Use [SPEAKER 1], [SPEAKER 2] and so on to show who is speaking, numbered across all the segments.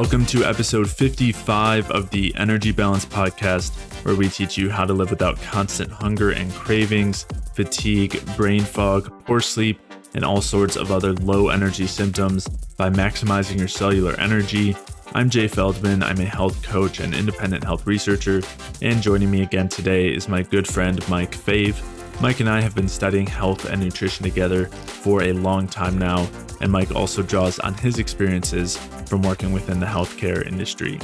[SPEAKER 1] Welcome to episode 55 of the Energy Balance Podcast, where we teach you how to live without constant hunger and cravings, fatigue, brain fog, poor sleep, and all sorts of other low energy symptoms by maximizing your cellular energy. I'm Jay Feldman. I'm a health coach and independent health researcher, and joining me again today is my good friend Mike Fave. Mike and I have been studying health and nutrition together for a long time now, and Mike also draws on his experiences from working within the healthcare industry.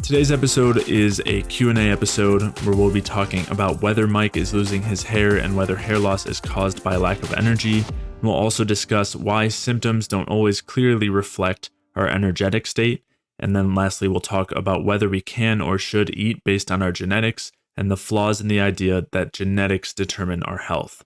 [SPEAKER 1] Today's episode is a Q&A episode where we'll be talking about whether Mike is losing his hair and whether hair loss is caused by lack of energy. We'll also discuss why symptoms don't always clearly reflect our energetic state. And then lastly, we'll talk about whether we can or should eat based on our genetics and the flaws in the idea that genetics determine our health.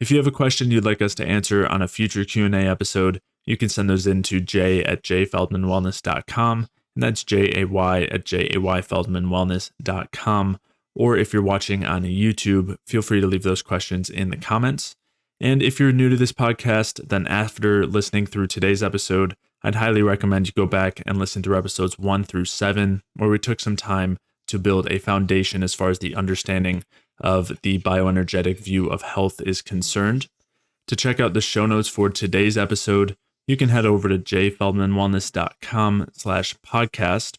[SPEAKER 1] If you have a question you'd like us to answer on a future Q&A episode, you can send those in to jay@jayfeldmanwellness.com, and that's jay@jayfeldmanwellness.com. Or if you're watching on YouTube, feel free to leave those questions in the comments. And if you're new to this podcast, then after listening through today's episode, I'd highly recommend you go back and listen through episodes 1 through 7, where we took some time to build a foundation as far as the understanding of the bioenergetic view of health is concerned. To check out the show notes for today's episode, you can head over to jayfeldmanwellness.com/podcast,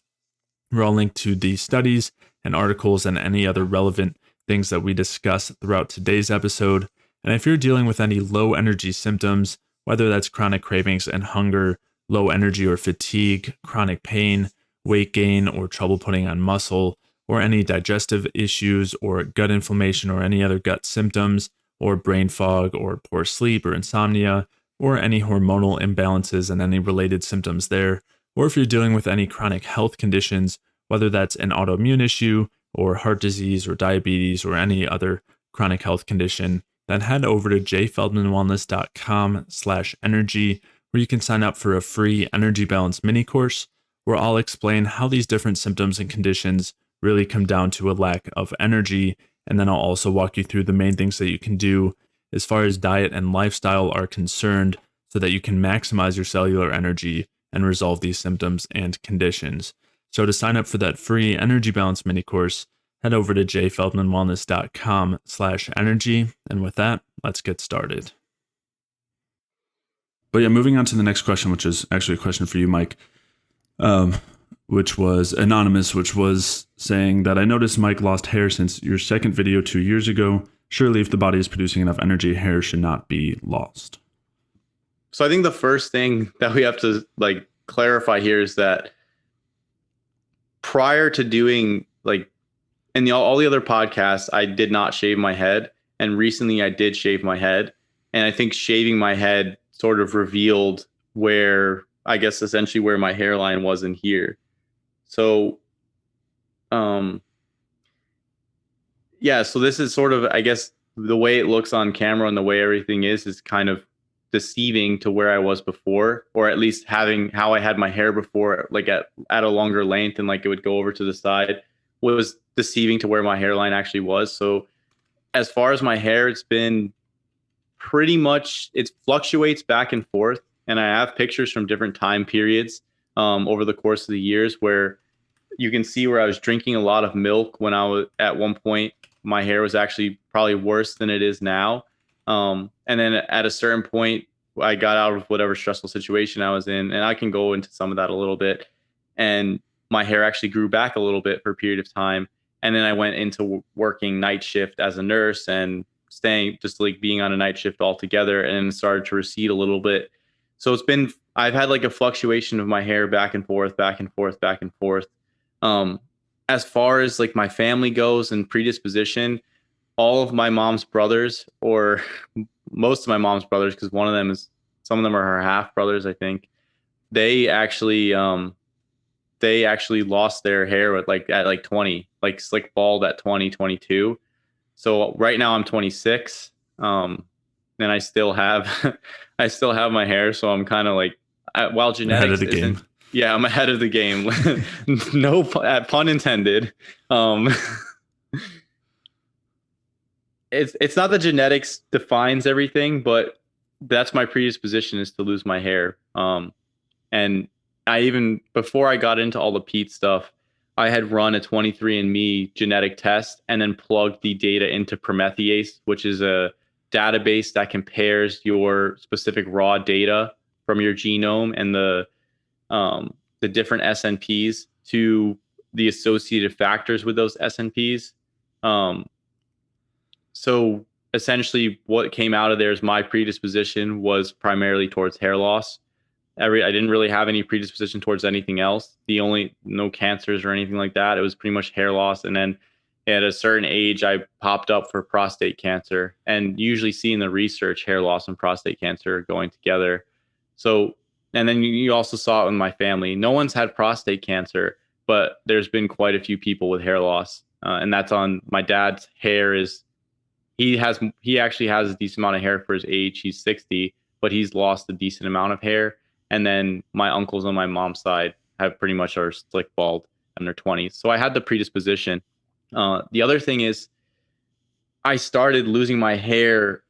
[SPEAKER 1] where I'll link to the studies and articles and any other relevant things that we discuss throughout today's episode. And if you're dealing with any low energy symptoms, whether that's chronic cravings and hunger, low energy or fatigue, chronic pain, weight gain, or trouble putting on muscle, or any digestive issues or gut inflammation or any other gut symptoms, or brain fog or poor sleep or insomnia, or any hormonal imbalances and any related symptoms there, or if you're dealing with any chronic health conditions, whether that's an autoimmune issue or heart disease or diabetes or any other chronic health condition, then head over to jayfeldmanwellness.com/energy, where you can sign up for a free energy balance mini course, where I'll explain how these different symptoms and conditions really come down to a lack of energy. And then I'll also walk you through the main things that you can do as far as diet and lifestyle are concerned, so that you can maximize your cellular energy and resolve these symptoms and conditions. So to sign up for that free energy balance mini course, head over to jayfeldmanwellness.com/energy. And with that, let's get started. But yeah, moving on to the next question, which is actually a question for you, Mike, which was anonymous, which was saying that I noticed Mike lost hair since your second video 2 years ago. Surely if the body is producing enough energy, hair should not be lost.
[SPEAKER 2] So I think the first thing that we have to clarify here is that prior to doing in all the other podcasts, I did not shave my head. And recently I did shave my head. And I think shaving my head sort of revealed where, I guess, essentially where my hairline was in here. So, so this is sort of, I guess, the way it looks on camera and the way everything is kind of deceiving to where I was before, or at least having how I had my hair before, at a longer length and it would go over to the side, was deceiving to where my hairline actually was. So as far as my hair, it's been pretty much, it fluctuates back and forth. And I have pictures from different time periods over the course of the years where you can see where I was drinking a lot of milk when I was at one point. My hair was actually probably worse than it is now. And then at a certain point, I got out of whatever stressful situation I was in, and I can go into some of that a little bit. And my hair actually grew back a little bit for a period of time. And then I went into working night shift as a nurse and staying just being on a night shift altogether, and started to recede a little bit. So I've had a fluctuation of my hair back and forth, back and forth, back and forth. As far as my family goes and predisposition, all of my mom's brothers, or most of my mom's brothers, because some of them are her half brothers, I think, they actually lost their hair at 20, slick bald at 20, 22. So right now I'm 26. And I still have my hair, so I'm kind of while genetics
[SPEAKER 1] ahead of the game.
[SPEAKER 2] Yeah, I'm ahead of the game. No pun intended. It's not that genetics defines everything, but that's my predisposition, is to lose my hair. And I even before I got into all the Pete stuff, I had run a 23andMe genetic test and then plugged the data into Promethease, which is a database that compares your specific raw data from your genome and the different SNPs to the associated factors with those SNPs. Um, so essentially, what came out of there is my predisposition was primarily towards hair loss. I didn't really have any predisposition towards anything else. The only no cancers or anything like that. It was pretty much hair loss, and then at a certain age, I popped up for prostate cancer. And usually, see in the research, hair loss and prostate cancer are going together. So, and then you also saw it in my family. No one's had prostate cancer, but there's been quite a few people with hair loss, and that's on my dad's hair is he actually has a decent amount of hair for his age. He's 60, but he's lost a decent amount of hair. And then my uncles on my mom's side have pretty much are slick bald in their 20s. So I had the predisposition. The other thing is I started losing my hair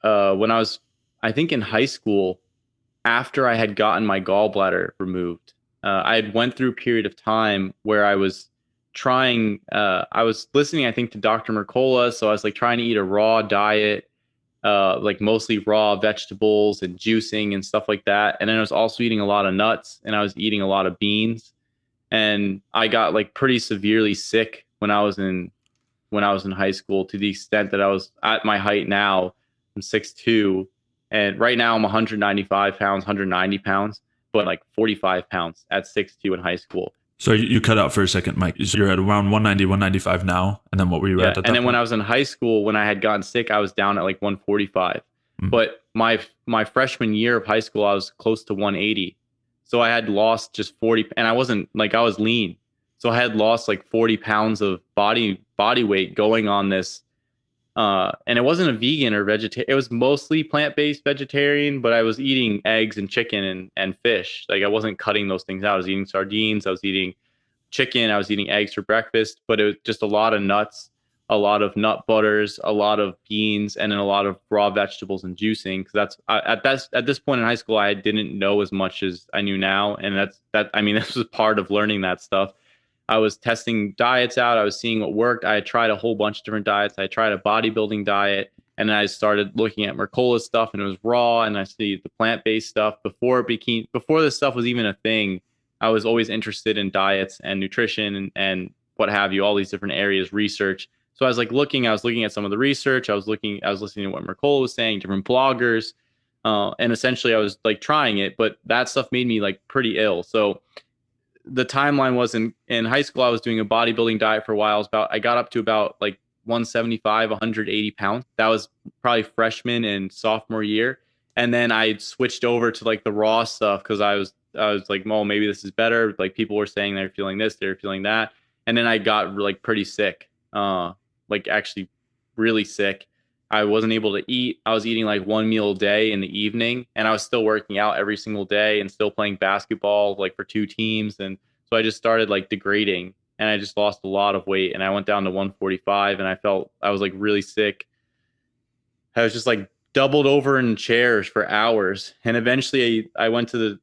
[SPEAKER 2] when I was, I think, in high school after I had gotten my gallbladder removed. I had went through a period of time where I was trying. I was listening, I think, to Dr. Mercola, so I was like trying to eat a raw diet, like mostly raw vegetables and juicing and stuff like that. And then I was also eating a lot of nuts and I was eating a lot of beans. And I got like pretty severely sick when I was in high school to the extent that I was at my height now. I'm 6'2", and right now I'm 195 pounds, 190 pounds, but like 45 pounds at 6'2" in high school.
[SPEAKER 1] So you cut out for a second, Mike. So you're at around 190, 195 now. And then what were you
[SPEAKER 2] Yeah.
[SPEAKER 1] at
[SPEAKER 2] And
[SPEAKER 1] that
[SPEAKER 2] then when
[SPEAKER 1] point?
[SPEAKER 2] I was in high school, when I had gotten sick, I was down at like 145.
[SPEAKER 1] Mm.
[SPEAKER 2] But my freshman year of high school, I was close to 180. So I had lost just 40, and I wasn't like I was lean. So I had lost like 40 pounds of body weight going on this. And it wasn't a vegan or vegetarian. It was mostly plant-based vegetarian, but I was eating eggs and chicken and fish. Like I wasn't cutting those things out. I was eating sardines. I was eating chicken. I was eating eggs for breakfast, but it was just a lot of nuts, a lot of nut butters, a lot of beans, and then a lot of raw vegetables and juicing. Because at this point in high school, I didn't know as much as I knew now, and I mean, this was part of learning that stuff. I was testing diets out. I was seeing what worked. I had tried a whole bunch of different diets. I tried a bodybuilding diet, and then I started looking at Mercola stuff, and it was raw. And I see the plant-based stuff before this stuff was even a thing. I was always interested in diets and nutrition and what have you, all these different areas, research. So I was looking at some of the research. I was listening to what Mercola was saying, different bloggers, and essentially I was like trying it, but that stuff made me like pretty ill. So the timeline was in high school, I was doing a bodybuilding diet for a while. I got up to about like 175, 180 pounds. That was probably freshman and sophomore year. And then I switched over to like the raw stuff because I was like, well, maybe this is better. Like people were saying they're feeling this, they're feeling that. And then I got like pretty sick, like actually really sick. I wasn't able to eat. I was eating like one meal a day in the evening, and I was still working out every single day and still playing basketball like for two teams. And so I just started like degrading, and I just lost a lot of weight. And I went down to 145, and I was like really sick. I was just like doubled over in chairs for hours. And eventually I went to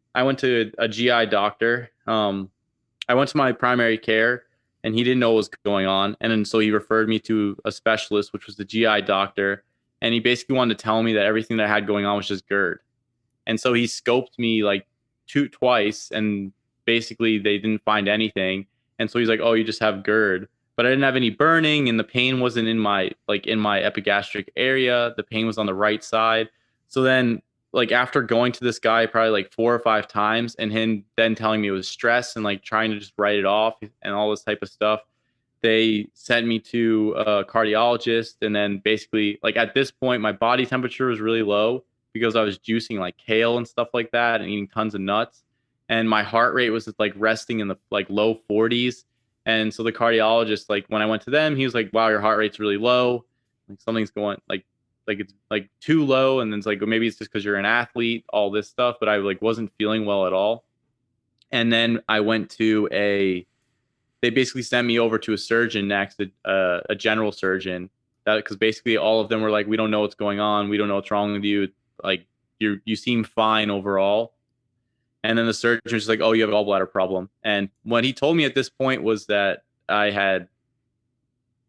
[SPEAKER 2] a GI doctor. I went to my primary care and he didn't know what was going on. And then so he referred me to a specialist, which was the GI doctor. And he basically wanted to tell me that everything that I had going on was just GERD. And so he scoped me like twice and basically they didn't find anything. And so he's like, "Oh, you just have GERD." But I didn't have any burning and the pain wasn't in my epigastric area. The pain was on the right side. So then like after going to this guy probably like 4 or 5 times and him then telling me it was stress and like trying to just write it off and all this type of stuff, they sent me to a cardiologist. And then basically like at this point my body temperature was really low because I was juicing like kale and stuff like that and eating tons of nuts, and my heart rate was like resting in the like low 40s. And so the cardiologist, like when I went to them, he was like, "Wow, your heart rate's really low, like something's going like it's like too low." And then it's like, well, maybe it's just because you're an athlete, all this stuff. But I like wasn't feeling well at all. And then I went to a they basically sent me over to a surgeon next, a general surgeon, because basically all of them were like, "We don't know what's going on. We don't know what's wrong with you. Like you seem fine overall." And then the surgeon was like, "Oh, you have a gallbladder problem." And what he told me at this point was that I had,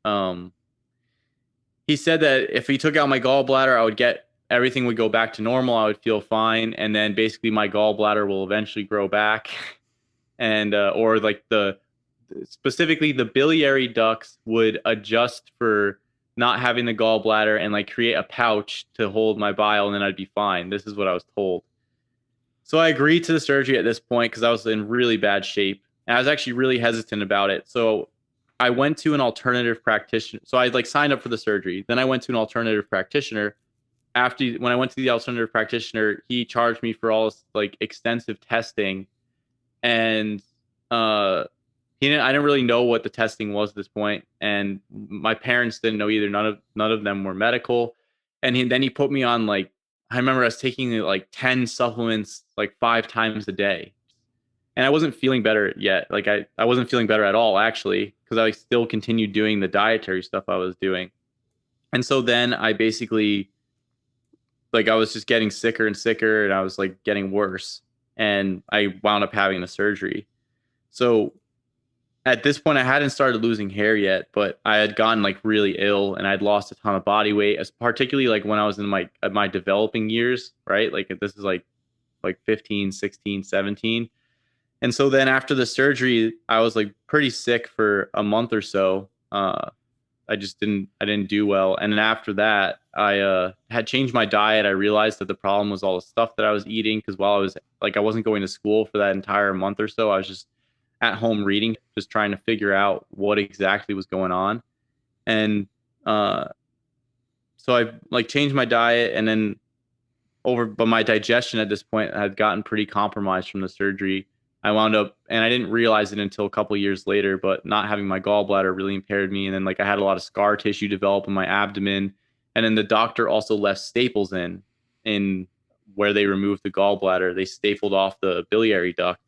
[SPEAKER 2] um, he said that if he took out my gallbladder, I would get everything would go back to normal. I would feel fine, and then basically my gallbladder will eventually grow back, and or like the specifically the biliary ducts would adjust for not having the gallbladder and like create a pouch to hold my bile, and then I'd be fine. This is what I was told. So I agreed to the surgery at this point because I was in really bad shape. And I was actually really hesitant about it. So I went to an alternative practitioner. So I like signed up for the surgery. Then I went to an alternative practitioner. After when I went to the alternative practitioner, he charged me for all this like extensive testing. And uh I didn't really know what the testing was at this point, and my parents didn't know either. None of them were medical, and then he put me on like I remember I was taking like 10 supplements like 5 times a day, and I wasn't feeling better yet. Like I wasn't feeling better at all actually because I like, still continued doing the dietary stuff I was doing, and so then I basically like I was just getting sicker and sicker, and I was like getting worse, and I wound up having the surgery. So at this point I hadn't started losing hair yet, but I had gotten like really ill and I'd lost a ton of body weight, as particularly like when I was in my developing years, right? Like this is like 15, 16, 17. And so then after the surgery, I was like pretty sick for a month or so. I didn't do well. And then after that, I had changed my diet. I realized that the problem was all the stuff that I was eating because while I was like I wasn't going to school for that entire month or so, I was just at home reading, just trying to figure out what exactly was going on. And uh, so I like changed my diet, and then but my digestion at this point had gotten pretty compromised from the surgery. I wound up, and I didn't realize it until a couple years later, but not having my gallbladder really impaired me. And then like I had a lot of scar tissue develop in my abdomen, and then the doctor also left staples in where they removed the gallbladder. They stapled off the biliary duct.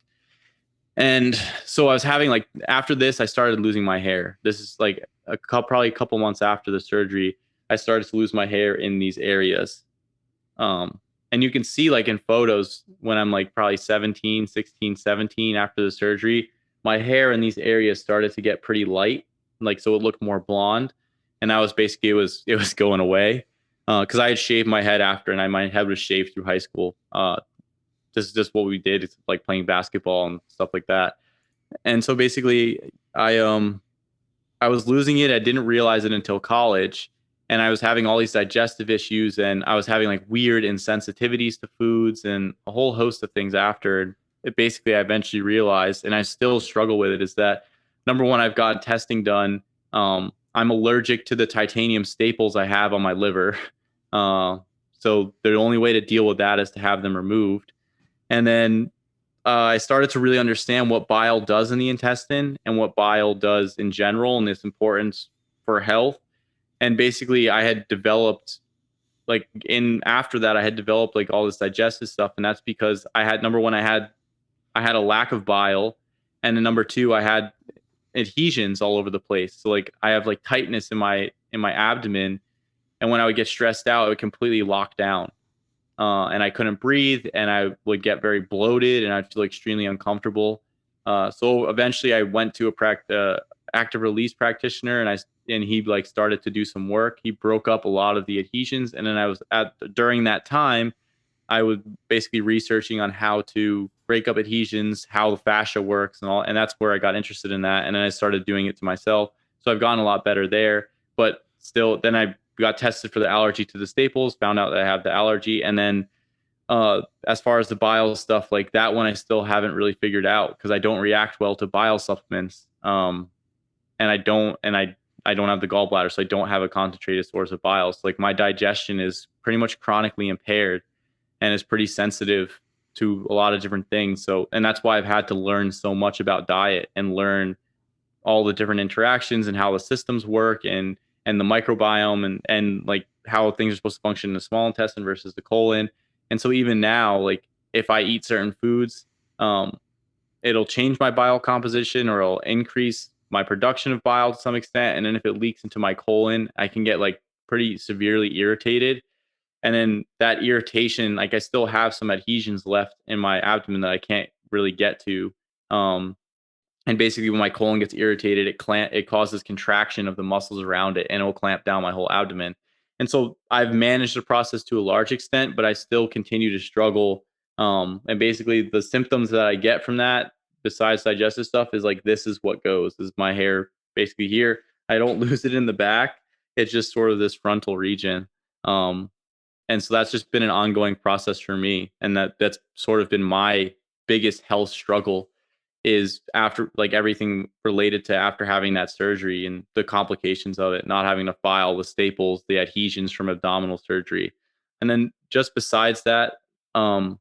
[SPEAKER 2] And so I was having like after this, I started losing my hair. This is like probably a couple months after the surgery, I started to lose my hair in these areas. Um, and you can see like in photos when I'm like probably 17, 16, 17 after the surgery, my hair in these areas started to get pretty light, like so it looked more blonde. And that was basically it was going away. Because I had shaved my head after, and my head was shaved through high school. This is just what we did. It's like playing basketball and stuff like that. And so basically, I was losing it. I didn't realize it until college, and I was having all these digestive issues, and I was having like weird insensitivities to foods and a whole host of things after. And it basically, I eventually realized, and I still struggle with it, is that number one, I've got testing done. I'm allergic to the titanium staples I have on my liver. So the only way to deal with that is to have them removed. And then I started to really understand what bile does in the intestine and what bile does in general and its importance for health. And basically, I had developed like in after that, I had developed like all this digestive stuff, and that's because I had number one, I had a lack of bile, and then number two, I had adhesions all over the place. So like I have like tightness in my abdomen, and when I would get stressed out, it would completely lock down, and I couldn't breathe, and I would get very bloated, and I'd feel extremely uncomfortable. So eventually, I went to active release practitioner, and he like started to do some work. He broke up a lot of the adhesions, and then I was at during that time, I was basically researching on how to break up adhesions, how the fascia works, and all, and that's where I got interested in that, and then I started doing it to myself. So I've gotten a lot better there, but still, then I got tested for the allergy to the staples, found out that I have the allergy, and then as far as the bile stuff like that one, I still haven't really figured out because I don't react well to bile supplements, and I don't have the gallbladder, so I don't have a concentrated source of bile. So like my digestion is pretty much chronically impaired and is pretty sensitive to a lot of different things. So, and that's why I've had to learn so much about diet and learn all the different interactions and how the systems work and the microbiome and like how things are supposed to function in the small intestine versus the colon. And so even now, like if I eat certain foods, um, it'll change my bile composition or it'll increase my production of bile to some extent. And then if it leaks into my colon, I can get like pretty severely irritated. And then that irritation, like I still have some adhesions left in my abdomen that I can't really get to. Um, and basically, when my colon gets irritated, it causes contraction of the muscles around it, and it will clamp down my whole abdomen. And so I've managed the process to a large extent, but I still continue to struggle. And basically, the symptoms that I get from that, besides digestive stuff, is like this is what goes. This is my hair basically here. I don't lose it in the back. It's just sort of this frontal region. Um, and so that's just been an ongoing process for me, and that's sort of been my biggest health struggle, is after like everything related to after having that surgery and the complications of it, not having to file the staples, the adhesions from abdominal surgery. And then just besides that, um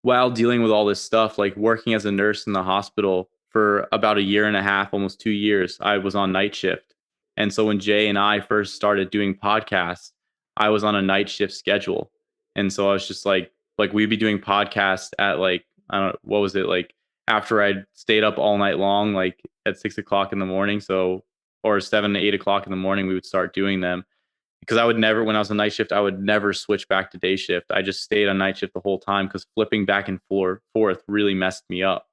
[SPEAKER 2] while dealing with all this stuff, like working as a nurse in the hospital for about a year and a half, almost 2 years, I was on night shift. And so when Jay and I first started doing podcasts, I was on a night shift schedule. And so I was just like we'd be doing podcasts at like, I don't know, what was it like after I'd stayed up all night long, like at 6 o'clock in the morning. So, or 7 to 8 o'clock in the morning, we would start doing them because I would never, when I was on night shift, I would never switch back to day shift. I just stayed on night shift the whole time because flipping back and forth really messed me up.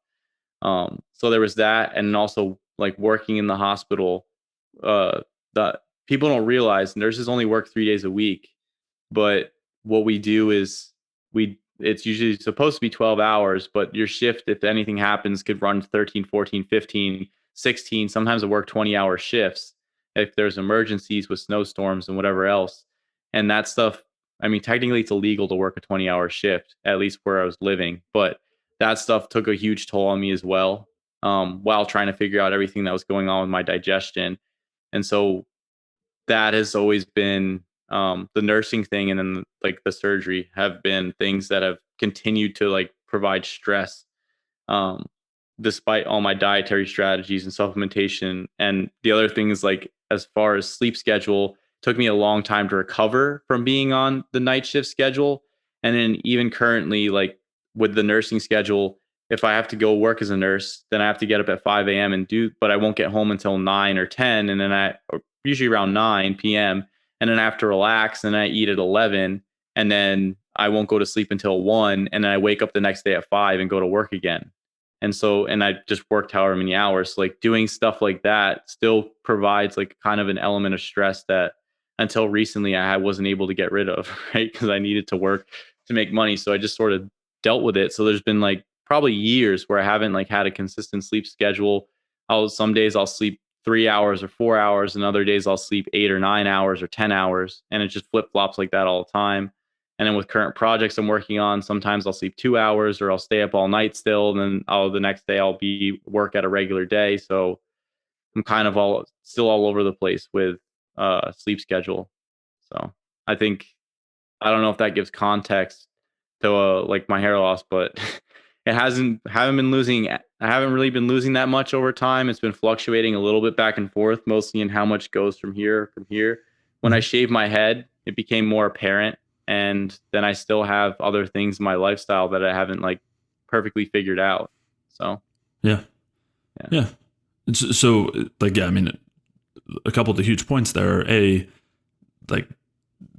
[SPEAKER 2] So there was that, and also like working in the hospital. The people don't realize nurses only work 3 days a week, but what we do is it's usually supposed to be 12 hours, but your shift, if anything happens, could run 13, 14, 15, 16. Sometimes I work 20-hour shifts if there's emergencies with snowstorms and whatever else. And that stuff, I mean, technically it's illegal to work a 20-hour shift, at least where I was living, but that stuff took a huge toll on me as well, while trying to figure out everything that was going on with my digestion. And so that has always been, the nursing thing and then like the surgery have been things that have continued to like provide stress, um, despite all my dietary strategies and supplementation. And the other thing is like, as far as sleep schedule, took me a long time to recover from being on the night shift schedule. And then even currently, like with the nursing schedule, if I have to go work as a nurse, then I have to get up at 5 a.m. and do, but I won't get home until 9 or 10. And then or usually around 9 p.m. And then I have to relax and I eat at 11. And then I won't go to sleep until 1. And then I wake up the next day at 5 and go to work again. And so, and I just worked however many hours. So like doing stuff like that still provides like kind of an element of stress that until recently I wasn't able to get rid of, right? Because I needed to work to make money. So I just sort of dealt with it. So there's been like probably years where I haven't like had a consistent sleep schedule. Some days I'll sleep 3 hours or 4 hours, and other days I'll sleep 8 or 9 hours or 10 hours. And it just flip flops like that all the time. And then with current projects I'm working on, sometimes I'll sleep 2 hours or I'll stay up all night still. And then the next day I'll be work at a regular day. So I'm kind of still all over the place with sleep schedule. So I think, I don't know if that gives context to like my hair loss, but it haven't been losing. I haven't really been losing that much over time. It's been fluctuating a little bit back and forth, mostly in how much goes from here. When I
[SPEAKER 1] Mhm.
[SPEAKER 2] shaved my head, it became more apparent, and then I still have other things in my lifestyle that I haven't like perfectly figured out. So
[SPEAKER 1] Yeah.
[SPEAKER 2] yeah,
[SPEAKER 1] Yeah. So, like, yeah, I mean, a couple of the huge points there are like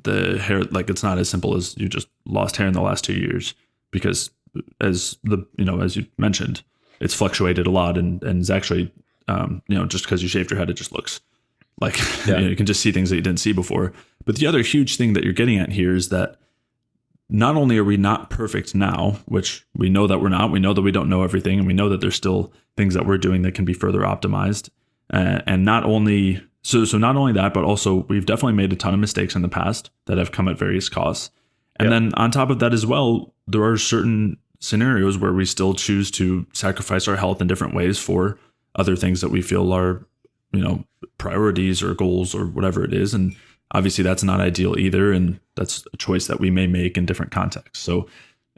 [SPEAKER 1] the hair, like it's not as simple as you just lost hair in the last 2 years, because as you mentioned, it's fluctuated a lot, and it's actually, just because you shaved your head, it just looks like,
[SPEAKER 2] yeah,
[SPEAKER 1] you can just see things that you didn't see before. But the other huge thing that you're getting at here is that not only are we not perfect now, which we know that we're not, we know that we don't know everything, and we know that there's still things that we're doing that can be further optimized. And not only not only that, but also we've definitely made a ton of mistakes in the past that have come at various costs. And
[SPEAKER 2] yep,
[SPEAKER 1] then on top of that as well, there are certain scenarios where we still choose to sacrifice our health in different ways for other things that we feel are, priorities or goals or whatever it is. And obviously that's not ideal either, and that's a choice that we may make in different contexts. So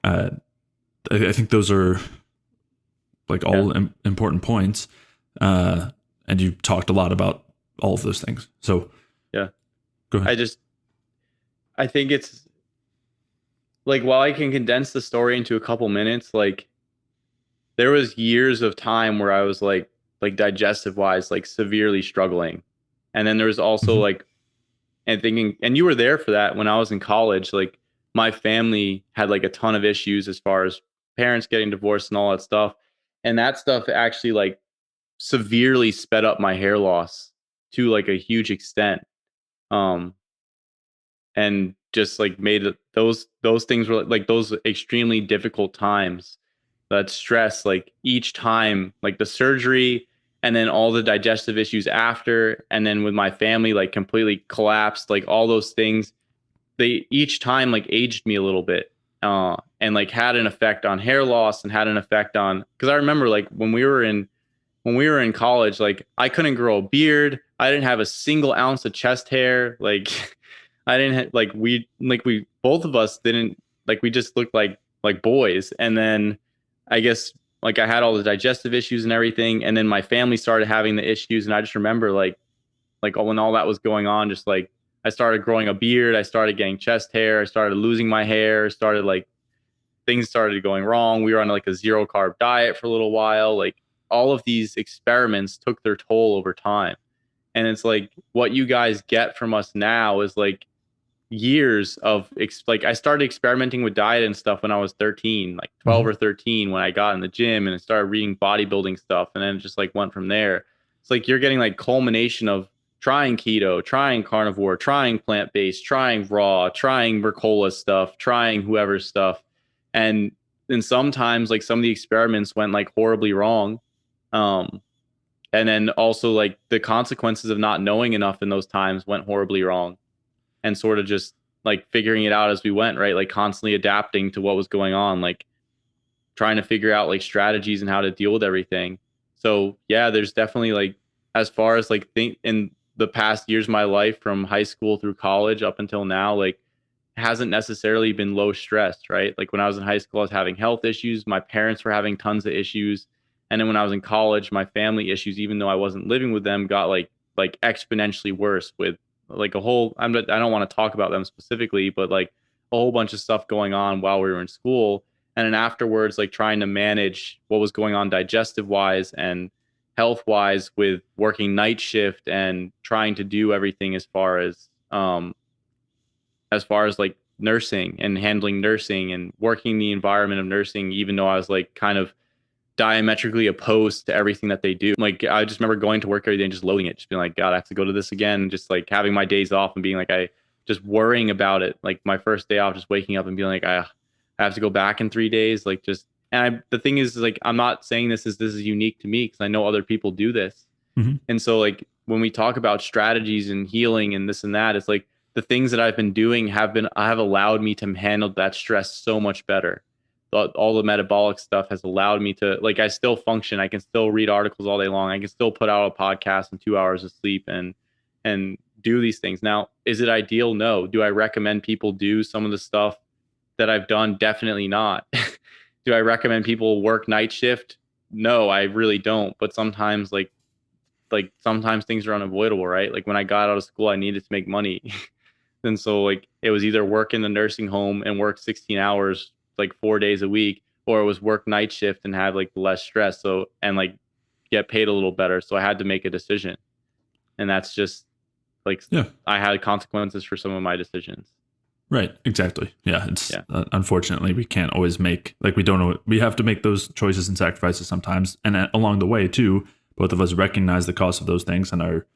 [SPEAKER 1] uh, I think those are like
[SPEAKER 2] yeah,
[SPEAKER 1] all important points, and you talked a lot about all of those things. So
[SPEAKER 2] yeah.
[SPEAKER 1] go ahead.
[SPEAKER 2] I just I think it's like, while I can condense the story into a couple minutes, like there was years of time where I was like digestive wise, like severely struggling. And then there was also
[SPEAKER 1] Mhm.
[SPEAKER 2] like and thinking, and you were there for that when I was in college. Like my family had like a ton of issues as far as parents getting divorced and all that stuff. And that stuff actually like severely sped up my hair loss to like a huge extent. Um, and just like made it, those things were like those extremely difficult times, that stress, like each time, like the surgery and then all the digestive issues after, and then with my family like completely collapsed, like all those things, they each time like aged me a little bit, and like had an effect on hair loss and had an effect on, because I remember like when we were in college, like I couldn't grow a beard. I didn't have a single ounce of chest hair. Like I didn't we both of us didn't, like we just looked like boys. And then I guess like I had all the digestive issues and everything. And then my family started having the issues. And I just remember like when all that was going on, just like I started growing a beard, I started getting chest hair, I started losing my hair, started like things started going wrong. We were on like a zero carb diet for a little while. Like all of these experiments took their toll over time. And it's like what you guys get from us now is like years of like I started experimenting with diet and stuff when I was 13, like 12 or 13, when I got in the gym and started reading bodybuilding stuff, and then it just like went from there. It's like you're getting like culmination of trying keto, trying carnivore, trying plant-based, trying raw, trying Mercola stuff, trying whoever stuff. And then sometimes like some of the experiments went like horribly wrong. Um and then also like the consequences of not knowing enough in those times went horribly wrong, and sort of just like figuring it out as we went, right? Like constantly adapting to what was going on, like trying to figure out like strategies and how to deal with everything. So yeah, there's definitely like, as far as like think in the past years of my life from high school through college up until now, like hasn't necessarily been low stress, right? Like when I was in high school, I was having health issues. My parents were having tons of issues. And then when I was in college, my family issues, even though I wasn't living with them, got like exponentially worse with like a whole, I don't want to talk about them specifically, but like a whole bunch of stuff going on while we were in school. And then afterwards, like trying to manage what was going on digestive wise and health wise with working night shift and trying to do everything as far as like nursing and handling nursing and working the environment of nursing, even though I was like kind of diametrically opposed to everything that they do. Like I just remember going to work every day and just loading it, just being like, God, I have to go to this again. Just like having my days off and being like, I just worrying about it. Like my first day off, just waking up and being like, I have to go back in 3 days. Like just, and the thing is like, I'm not saying this is unique to me, because I know other people do this.
[SPEAKER 1] Mm-hmm.
[SPEAKER 2] And so like when we talk about strategies and healing and this and that, it's like the things that I've been doing have allowed me to handle that stress so much better. All the metabolic stuff has allowed me to, like, I still function. I can still read articles all day long. I can still put out a podcast in 2 hours of sleep and do these things. Now, is it ideal? No. Do I recommend people do some of the stuff that I've done? Definitely not. Do I recommend people work night shift? No, I really don't. But sometimes like sometimes things are unavoidable, right? Like when I got out of school, I needed to make money. And so like it was either work in the nursing home and work 16 hours, like 4 days a week, or it was work night shift and have like less stress. So, and like get paid a little better. So I had to make a decision. And that's just like,
[SPEAKER 1] Yeah.
[SPEAKER 2] I had consequences for some of my decisions.
[SPEAKER 1] Right. Exactly. Yeah. It's unfortunately we can't always make, like, we don't know, we have to make those choices and sacrifices sometimes. And along the way too, both of us recognize the cost of those things and are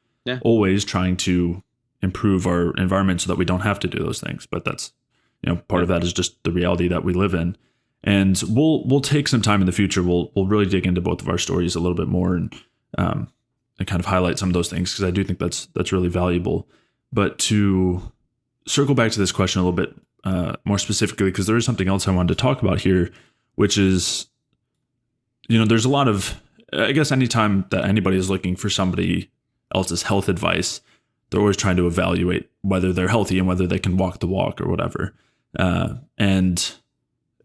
[SPEAKER 1] always trying to improve our environment so that we don't have to do those things. But that's, part of that is just the reality that we live in. And we'll take some time in the future. We'll really dig into both of our stories a little bit more and kind of highlight some of those things, because I do think that's really valuable. But to circle back to this question a little bit more specifically, because there is something else I wanted to talk about here, which is, there's a lot of, I guess anytime that anybody is looking for somebody else's health advice, they're always trying to evaluate whether they're healthy and whether they can walk the walk or whatever. And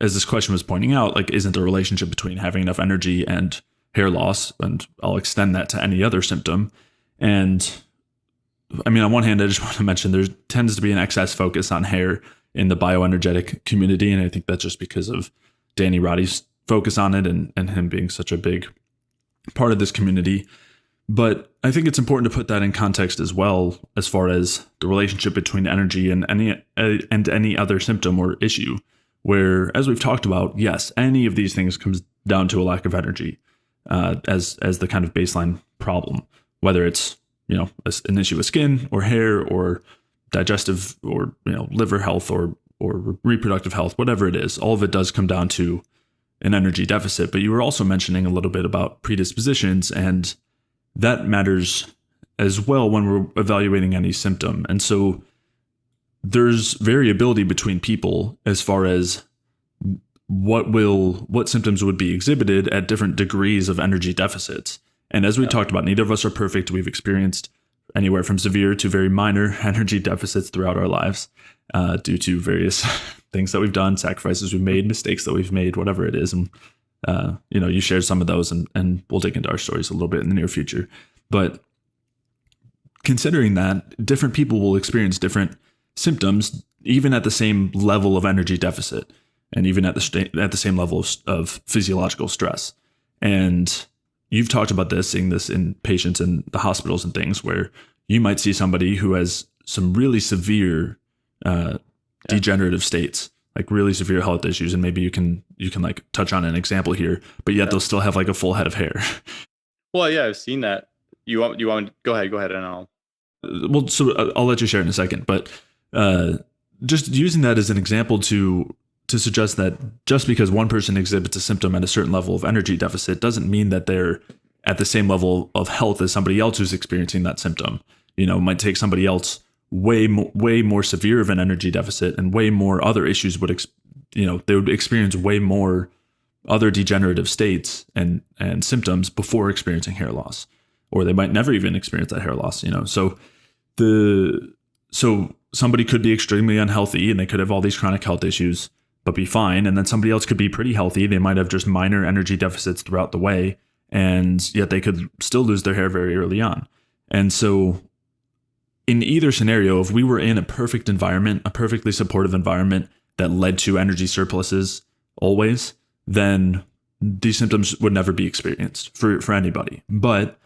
[SPEAKER 1] as this question was pointing out, like, isn't the relationship between having enough energy and hair loss? And I'll extend that to any other symptom. And I mean, on one hand, I just want to mention there tends to be an excess focus on hair in the bioenergetic community. And I think that's just because of Danny Roddy's focus on it and him being such a big part of this community. But I think it's important to put that in context as well, as far as the relationship between energy and any other symptom or issue. Where, as we've talked about, yes, any of these things comes down to a lack of energy as the kind of baseline problem. Whether it's an issue with skin or hair or digestive or liver health or reproductive health, whatever it is, all of it does come down to an energy deficit. But you were also mentioning a little bit about predispositions, and that matters as well when we're evaluating any symptom. And so there's variability between people as far as what symptoms would be exhibited at different degrees of energy deficits. And as we talked about, neither of us are perfect. We've experienced anywhere from severe to very minor energy deficits throughout our lives due to various things that we've done, sacrifices we've made, mistakes that we've made, whatever it is. And, you shared some of those, and we'll dig into our stories a little bit in the near future. But considering that, different people will experience different symptoms, even at the same level of energy deficit, and even at the same level of physiological stress. And you've talked about this, seeing this in patients in the hospitals and things, where you might see somebody who has some really severe degenerative states, like really severe health issues, and maybe you can like touch on an example here, but yet they'll still have like a full head of hair.
[SPEAKER 2] Well, yeah, I've seen that. You want go ahead, and
[SPEAKER 1] Well, so I'll let you share in a second, but just using that as an example to suggest that just because one person exhibits a symptom at a certain level of energy deficit doesn't mean that they're at the same level of health as somebody else who's experiencing that symptom. It might take somebody else way more severe of an energy deficit, and way more other issues they would experience way more other degenerative states and symptoms before experiencing hair loss, or they might never even experience that hair loss. So somebody could be extremely unhealthy and they could have all these chronic health issues but be fine, and then somebody else could be pretty healthy. They might have just minor energy deficits throughout the way, and yet they could still lose their hair very early on. And so in either scenario, if we were in a perfect environment, a perfectly supportive environment that led to energy surpluses always, then these symptoms would never be experienced for anybody. But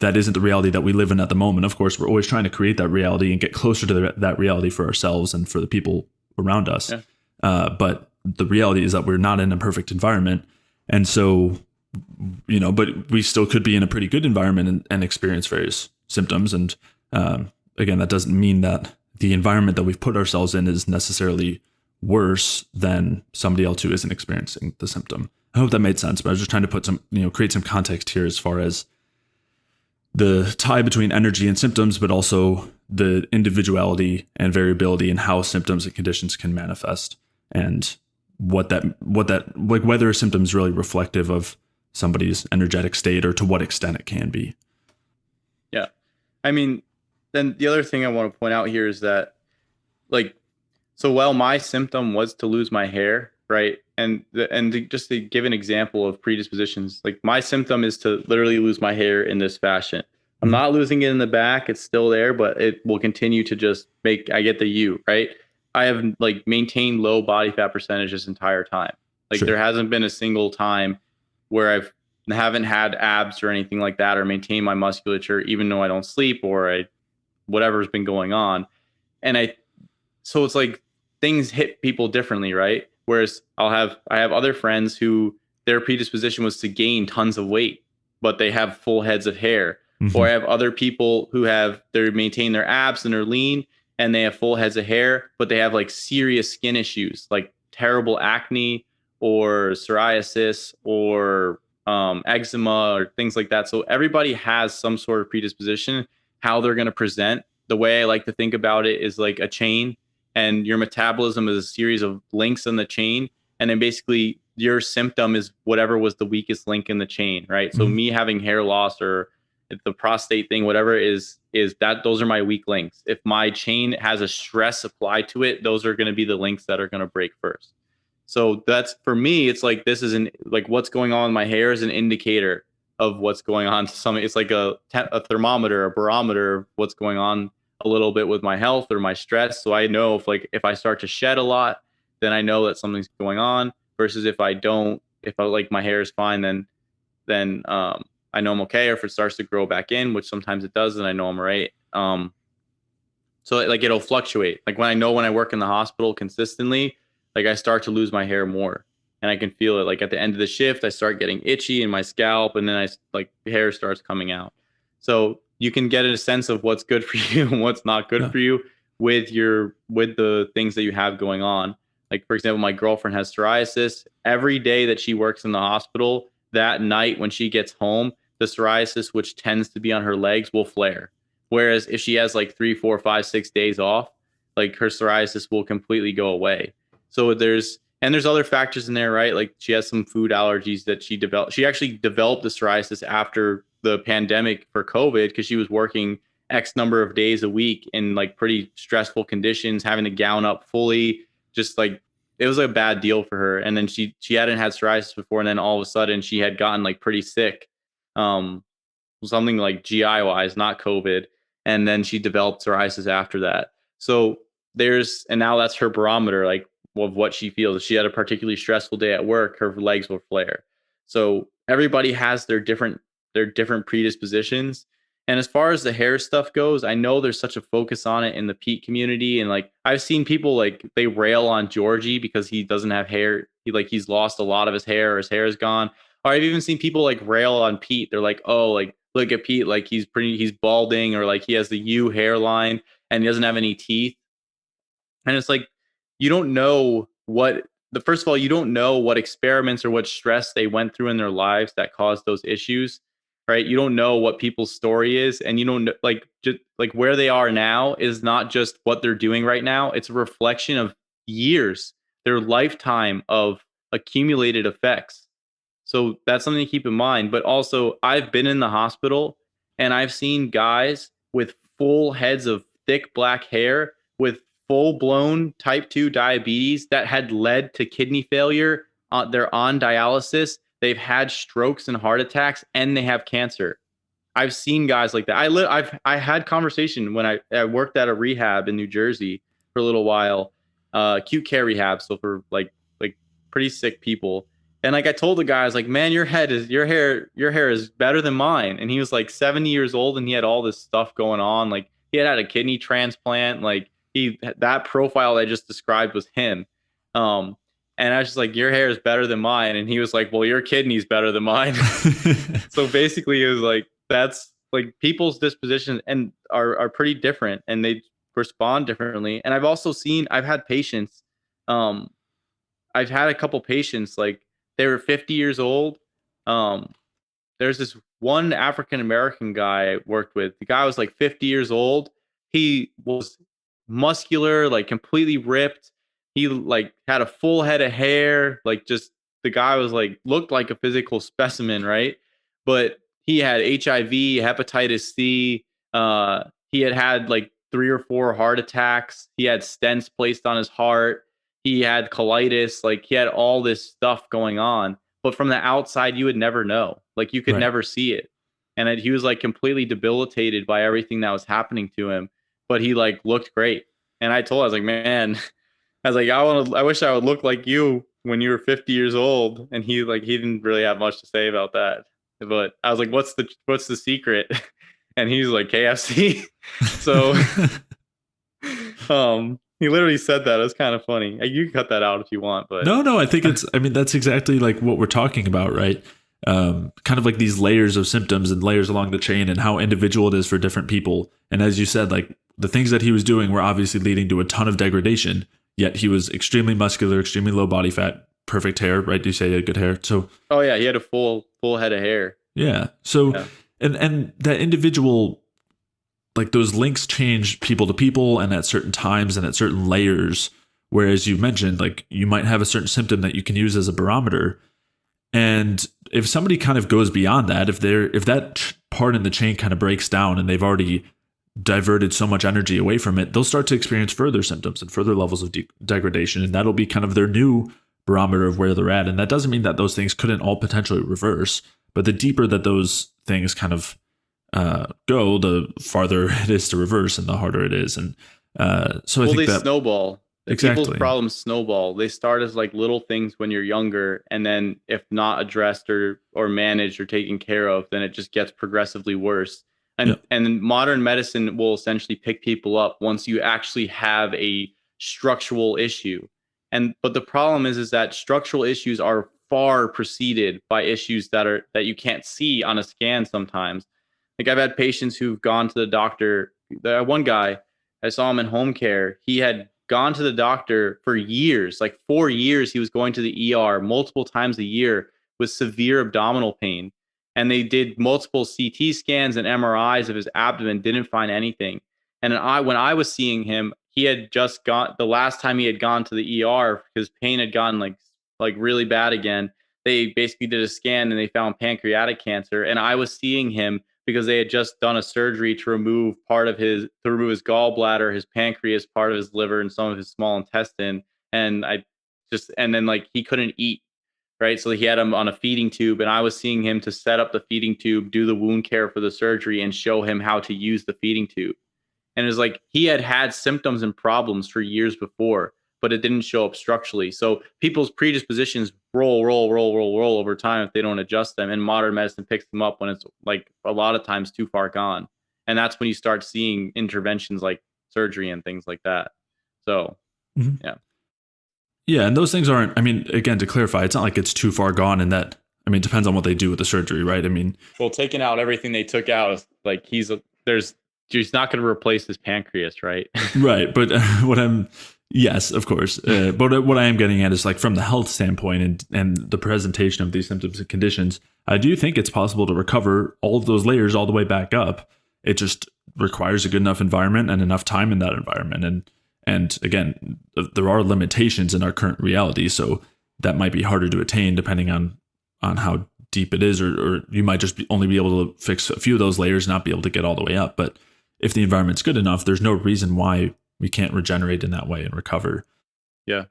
[SPEAKER 1] that isn't the reality that we live in at the moment. Of course, we're always trying to create that reality and get closer to that reality for ourselves and for the people around us. Yeah. But the reality is that we're not in a perfect environment. And so, but we still could be in a pretty good environment and experience various symptoms. And again, that doesn't mean that the environment that we've put ourselves in is necessarily worse than somebody else who isn't experiencing the symptom. I hope that made sense, but I was just trying to put create some context here as far as the tie between energy and symptoms, but also the individuality and variability in how symptoms and conditions can manifest, and what that like whether a symptom is really reflective of somebody's energetic state or to what extent it can be.
[SPEAKER 2] Yeah. I mean, then the other thing I want to point out here is that, so while my symptom was to lose my hair, right? Just to give an example of predispositions, like my symptom is to literally lose my hair in this fashion. I'm not losing it in the back. It's still there, but it will continue to just I get the U, right? I have maintained low body fat percentage this entire time. Sure. There hasn't been a single time where haven't had abs or anything like that, or maintain my musculature, even though I don't sleep or whatever's been going on. So it's like things hit people differently, right? Whereas I have other friends who their predisposition was to gain tons of weight, but they have full heads of hair. Mm-hmm. Or I have other people who they maintain their abs and they're lean and they have full heads of hair, but they have serious skin issues, like terrible acne or psoriasis or eczema or things like that. So everybody has some sort of predisposition, how they're going to present. The way I like to think about it is like a chain, and your metabolism is a series of links in the chain. And then basically your symptom is whatever was the weakest link in the chain, right? Mm-hmm. So me having hair loss or the prostate thing, whatever is that, those are my weak links. If my chain has a stress applied to it, those are going to be the links that are going to break first. So that's, for me, it's like, this is what's going on in my hair is an indicator of what's going on to some. It's like a thermometer, a barometer of what's going on a little bit with my health or my stress. So I know if I start to shed a lot, then I know that something's going on, versus if I don't, if my hair is fine, then I know I'm okay, or if it starts to grow back in, which sometimes it does, then I know I'm all right. So like it'll fluctuate. Like when I work in the hospital consistently, like I start to lose my hair more, and I can feel it. Like at the end of the shift, I start getting itchy in my scalp, and then like hair starts coming out. So you can get a sense of what's good for you and what's not good
[SPEAKER 1] Yeah.
[SPEAKER 2] for you with the things that you have going on. Like for example, my girlfriend has psoriasis. Every day that she works in the hospital, that night when she gets home, the psoriasis, which tends to be on her legs, will flare. Whereas if she has like 3, 4, 5, 6 days off, like her psoriasis will completely go away. So there's other factors in there, right? Like she has some food allergies that she developed. She actually developed the psoriasis after the pandemic for COVID because she was working X number of days a week in like pretty stressful conditions, having to gown up fully, just like it was a bad deal for her. And then she hadn't had psoriasis before, and then all of a sudden she had gotten like pretty sick. Um, Something like GI wise, not COVID. And then she developed psoriasis after that. So and now that's her barometer, like of what she feels. If she had a particularly stressful day at work, her legs will flare. So everybody has their different predispositions. And as far as the hair stuff goes, I know there's such a focus on it in the Pete community. And like I've seen people like they rail on Georgie because he doesn't have hair. He's lost a lot of his hair, or his hair is gone. Or I've even seen people like rail on Pete. They're like, oh, like look at Pete, like he's balding, or like he has the U hairline and he doesn't have any teeth. And it's like, you don't know first of all, you don't know what experiments or what stress they went through in their lives that caused those issues, right? You don't know what people's story is. And you don't know, like, just like where they are now is not just what they're doing right now. It's a reflection of years, their lifetime of accumulated effects. So that's something to keep in mind. But also, I've been in the hospital and I've seen guys with full heads of thick black hair with full blown type 2 diabetes that had led to kidney failure. They're on dialysis. They've had strokes and heart attacks, and they have cancer. I've seen guys like that. I had conversation when I worked at a rehab in New Jersey for a little while, acute care rehab, so for like pretty sick people. And like I told the guy, I was like, "Man, your hair is better than mine." And he was like 70 years old, and he had all this stuff going on. Like he had a kidney transplant. Like that profile I just described was him. Um, and I was just like, "Your hair is better than mine." And he was like, "Well, your kidney's better than mine." So basically, it was like that's like people's dispositions and are pretty different, and they respond differently. And I've had patients, um, I've had a couple patients like they were 50 years old. Um, there's this one African American guy I worked with. The guy was like 50 years old. He was muscular, like completely ripped. He like had a full head of hair. Like just the guy was like looked like a physical specimen, right? But he had HIV, hepatitis C. He had like 3 or 4 heart attacks. He had stents placed on his heart. He had colitis. Like he had all this stuff going on, but from the outside you would never know. Like you could
[SPEAKER 1] Right.
[SPEAKER 2] never see it. And he was like completely debilitated by everything that was happening to him, but he like looked great. And I was like, man, I was like, I wish I would look like you when you were 50 years old. And he didn't really have much to say about that. But I was like, what's the secret? And he's like, KFC. So he literally said that. It was kind of funny. You can cut that out if you want, but
[SPEAKER 1] No, I think I mean, that's exactly like what we're talking about, right? Kind of like these layers of symptoms and layers along the chain and how individual it is for different people. And as you said, like the things that he was doing were obviously leading to a ton of degradation, yet he was extremely muscular, extremely low body fat, perfect hair, right? Do you say he had good hair? So,
[SPEAKER 2] oh yeah, he had a full head of hair.
[SPEAKER 1] yeah. So,
[SPEAKER 2] Yeah.
[SPEAKER 1] and that individual, like those links change people to people and at certain times and at certain layers. Whereas you mentioned, like you might have a certain symptom that you can use as a barometer. And if somebody kind of goes beyond that, if that part in the chain kind of breaks down and they've already diverted so much energy away from it, they'll start to experience further symptoms and further levels of degradation. And that'll be kind of their new barometer of where they're at. And that doesn't mean that those things couldn't all potentially reverse, but the deeper that those things kind of go, the farther it is to reverse and the harder it is. And so I think
[SPEAKER 2] they
[SPEAKER 1] that
[SPEAKER 2] snowball. People's
[SPEAKER 1] Exactly.
[SPEAKER 2] problems snowball. They start as like little things when you're younger, and then if not addressed or managed or taken care of, then it just gets progressively worse.
[SPEAKER 1] Yeah.
[SPEAKER 2] And modern medicine will essentially pick people up once you actually have a structural issue. But the problem is that structural issues are far preceded by issues that you can't see on a scan sometimes. Like I've had patients who've gone to the doctor. The one guy, I saw him in home care. He had gone to the doctor for years, like 4 years. He was going to the ER multiple times a year with severe abdominal pain. And they did multiple CT scans and MRIs of his abdomen, didn't find anything. And when I was seeing him, he had just got the last time he had gone to the ER because pain had gotten like really bad again. They basically did a scan and they found pancreatic cancer. And I was seeing him because they had just done a surgery to remove his gallbladder, his pancreas, part of his liver, and some of his small intestine. And then like he couldn't eat, right? So he had him on a feeding tube, and I was seeing him to set up the feeding tube, do the wound care for the surgery, and show him how to use the feeding tube. And it was like he had symptoms and problems for years before, but it didn't show up structurally. So people's predispositions roll over time if they don't adjust them. And modern medicine picks them up when it's like a lot of times too far gone. And that's when you start seeing interventions like surgery and things like that. So,
[SPEAKER 1] Mhm.
[SPEAKER 2] yeah.
[SPEAKER 1] Yeah, and those things aren't, I mean, again, to clarify, it's not like it's too far gone in that, I mean, it depends on what they do with the surgery, right? I mean,
[SPEAKER 2] Well, taking out everything they took out is like he's not going to replace his pancreas, right?
[SPEAKER 1] right. But yes, of course. But what I am getting at is like from the health standpoint and the presentation of these symptoms and conditions, I do think it's possible to recover all of those layers all the way back up. It just requires a good enough environment and enough time in that environment. And again, there are limitations in our current reality, so that might be harder to attain depending on how deep it is, or you might just only be able to fix a few of those layers, not be able to get all the way up. But if the environment's good enough, there's no reason why we can't regenerate in that way and recover.
[SPEAKER 2] Yeah.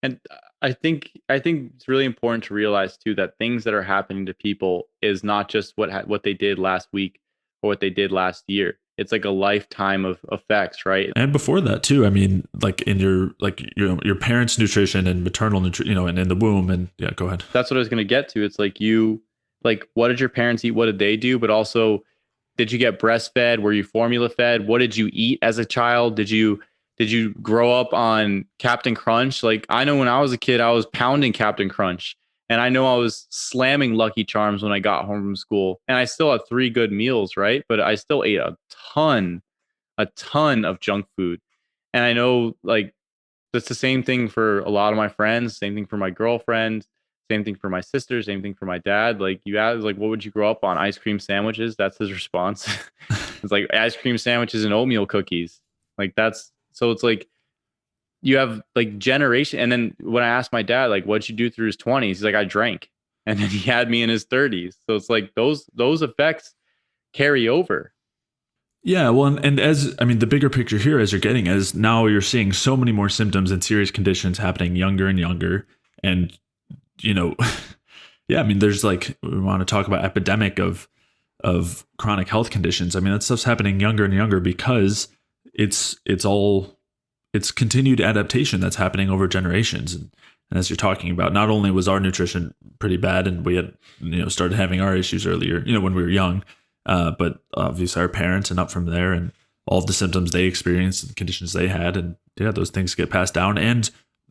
[SPEAKER 2] And I think it's really important to realize too that things that are happening to people is not just what they did last week or what they did last year. It's like a lifetime of effects, right?
[SPEAKER 1] And before that too, I mean, like in your parents' nutrition and maternal nutrition, and in the womb, and yeah, go ahead.
[SPEAKER 2] That's what I was going to get to. It's like what did your parents eat? What did they do? But also, did you get breastfed? Were you formula fed? What did you eat as a child? Did you grow up on Captain Crunch? Like I know when I was a kid, I was pounding Captain Crunch. And I know I was slamming Lucky Charms when I got home from school. And I still had 3 good meals, right? But I still ate a ton of junk food. And I know like that's the same thing for a lot of my friends, same thing for my girlfriend, same thing for my sister, same thing for my dad. Like you ask, like, what would you grow up on? Ice cream sandwiches. That's his response. It's like ice cream sandwiches and oatmeal cookies. Like that's so it's like you have like generation. And then when I asked my dad, like, what'd you do through his 20s? He's like, I drank. And then he had me in his 30s. So it's like those effects carry over.
[SPEAKER 1] Yeah, well, and as I mean, the bigger picture here, as you're getting, is now you're seeing so many more symptoms and serious conditions happening younger and younger, and you know, yeah, I mean, there's like we want to talk about epidemic of chronic health conditions. I mean, that stuff's happening younger and younger because it's continued adaptation that's happening over generations. And as you're talking about, not only was our nutrition pretty bad, and we had started having our issues earlier, when we were young. But obviously our parents and up from there and all of the symptoms they experienced and conditions they had. And yeah, those things get passed down. And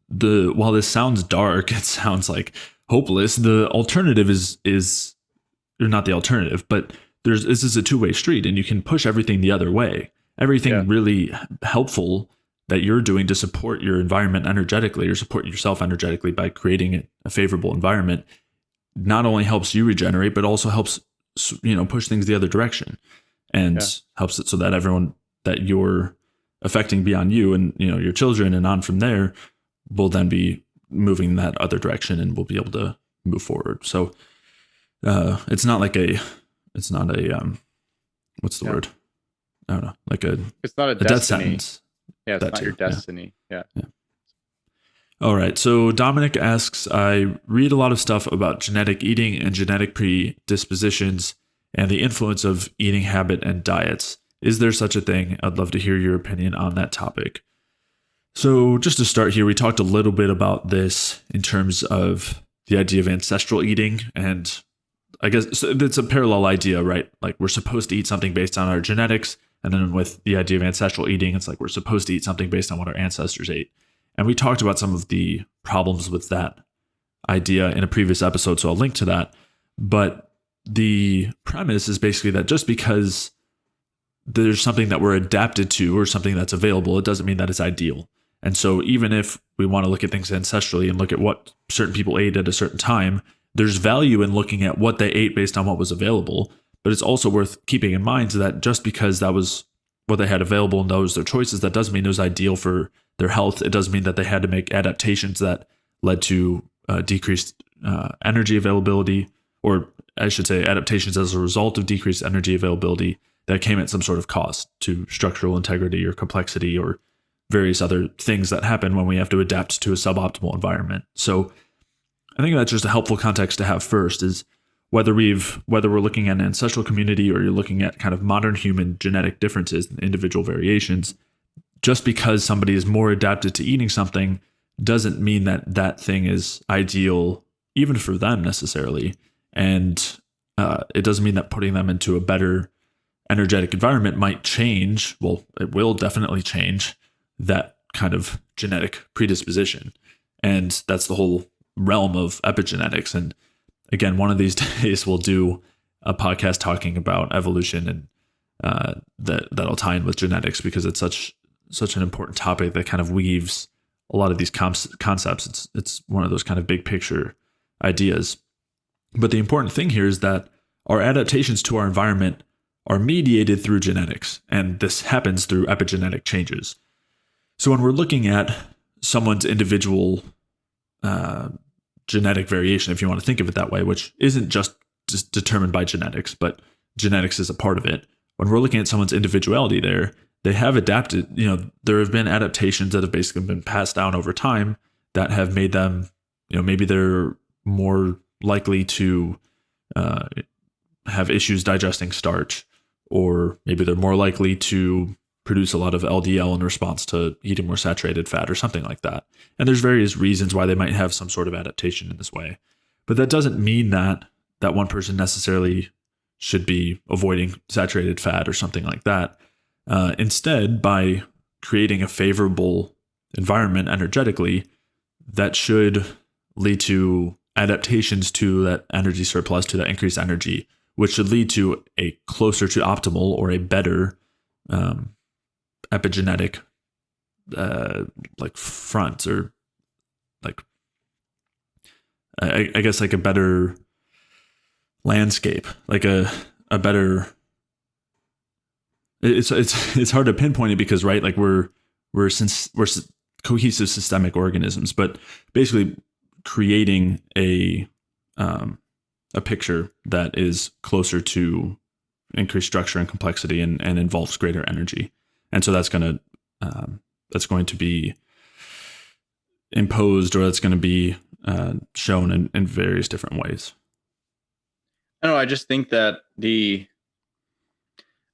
[SPEAKER 1] while this sounds dark, it sounds like hopeless. The alternative is or not the alternative, but this is a two-way street and you can push everything the other way. Everything really helpful that you're doing to support your environment energetically or support yourself energetically by creating a favorable environment not only helps you regenerate, but also helps push things the other direction and helps it so that everyone that you're affecting beyond you and your children and on from there will then be moving that other direction and will be able to move forward. So it's not a what's the word? I don't know,
[SPEAKER 2] it's not a
[SPEAKER 1] death sentence.
[SPEAKER 2] Yeah, it's not your destiny. Yeah.
[SPEAKER 1] All right. So Dominic asks, I read a lot of stuff about genetic eating and genetic predispositions and the influence of eating habit and diets. Is there such a thing? I'd love to hear your opinion on that topic. So just to start here, we talked a little bit about this in terms of the idea of ancestral eating. And I guess it's a parallel idea, right? Like we're supposed to eat something based on our genetics. And then with the idea of ancestral eating, it's like we're supposed to eat something based on what our ancestors ate. And we talked about some of the problems with that idea in a previous episode, so I'll link to that. But the premise is basically that just because there's something that we're adapted to or something that's available, it doesn't mean that it's ideal. And so even if we want to look at things ancestrally and look at what certain people ate at a certain time, there's value in looking at what they ate based on what was available. But it's also worth keeping in mind that just because that was what they had available and those their choices, that doesn't mean it was ideal for their health. It doesn't mean that they had to make adaptations that led to decreased energy availability, or I should say adaptations as a result of decreased energy availability that came at some sort of cost to structural integrity or complexity or various other things that happen when we have to adapt to a suboptimal environment. So I think that's just a helpful context to have first, is whether we're looking at an ancestral community or you're looking at kind of modern human genetic differences and individual variations, just because somebody is more adapted to eating something doesn't mean that that thing is ideal even for them necessarily. And it doesn't mean that putting them into a better energetic environment might change. Well, it will definitely change that kind of genetic predisposition. And that's the whole realm of epigenetics. And again, one of these days we'll do a podcast talking about evolution, and that'll tie in with genetics because it's such an important topic that kind of weaves a lot of these concepts. It's one of those kind of big picture ideas. But the important thing here is that our adaptations to our environment are mediated through genetics, and this happens through epigenetic changes. So when we're looking at someone's individual genetic variation, if you want to think of it that way, which isn't just determined by genetics, but genetics is a part of it. When we're looking at someone's individuality there, they have adapted, there have been adaptations that have basically been passed down over time that have made them, maybe they're more likely to have issues digesting starch, or maybe they're more likely to produce a lot of LDL in response to eating more saturated fat or something like that. And there's various reasons why they might have some sort of adaptation in this way. But that doesn't mean that one person necessarily should be avoiding saturated fat or something like that. Instead, by creating a favorable environment energetically, that should lead to adaptations to that energy surplus, to that increased energy, which should lead to a closer to optimal or a better epigenetic like front, or like I guess like a better landscape, like a better. It's hard to pinpoint it because, right, like we're cohesive systemic organisms, but basically creating a picture that is closer to increased structure and complexity and involves greater energy. And so that's going to be imposed, or that's going to be shown in various different ways.
[SPEAKER 2] I don't know. I just think that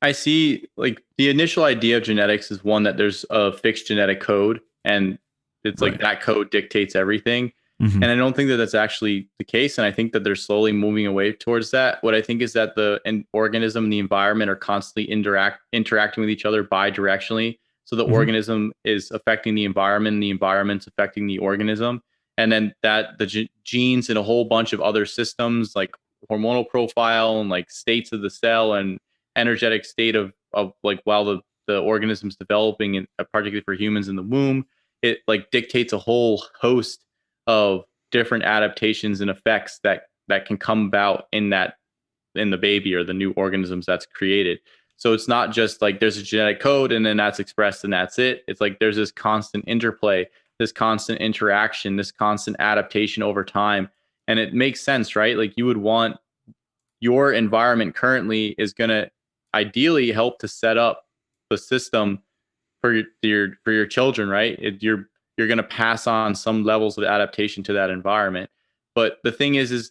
[SPEAKER 2] I see like the initial idea of genetics is one that there's a fixed genetic code, and it's like that code dictates everything. Mm-hmm. And I don't think that that's actually the case. And I think that they're slowly moving away towards that. What I think is that the organism and the environment are constantly interacting with each other bidirectionally. So the organism is affecting the environment, and the environment's affecting the organism. And then that the genes and a whole bunch of other systems like hormonal profile and like states of the cell and energetic state of like while the organism's developing, and particularly for humans in the womb, it like dictates a whole host of different adaptations and effects that can come about in the baby or the new organisms that's created. So it's not just like there's a genetic code and then that's expressed and that's it. It's like there's this constant interplay, this constant interaction, this constant adaptation over time. And it makes sense, right? Like you would want your environment currently is going to ideally help to set up the system for your children, right? You're going to pass on some levels of adaptation to that environment. But the thing is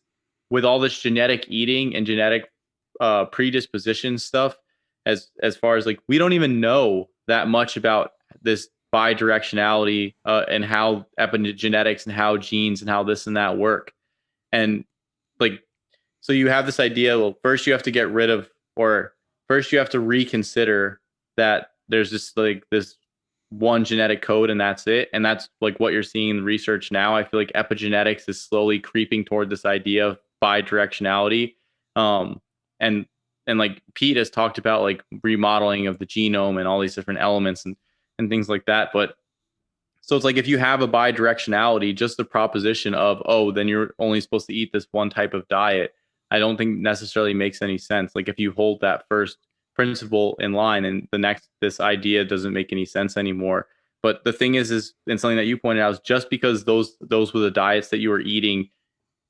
[SPEAKER 2] with all this genetic eating and genetic predisposition stuff, as far as like, we don't even know that much about this bidirectionality and how epigenetics and how genes and how this and that work. And like, so you have this idea, well, first you have to get rid of, or first you have to reconsider that there's just like this one genetic code and that's it. And that's like what you're seeing in research now. I feel like epigenetics is slowly creeping toward this idea of bidirectionality. Um, and like Pete has talked about like remodeling of the genome and all these different elements and things like that. But so it's like if you have a bidirectionality, just the proposition of, oh, then you're only supposed to eat this one type of diet, I don't think necessarily makes any sense. Like if you hold that first principle in line and the next, this idea doesn't make any sense anymore. But the thing is, and something that you pointed out is just because those were the diets that you were eating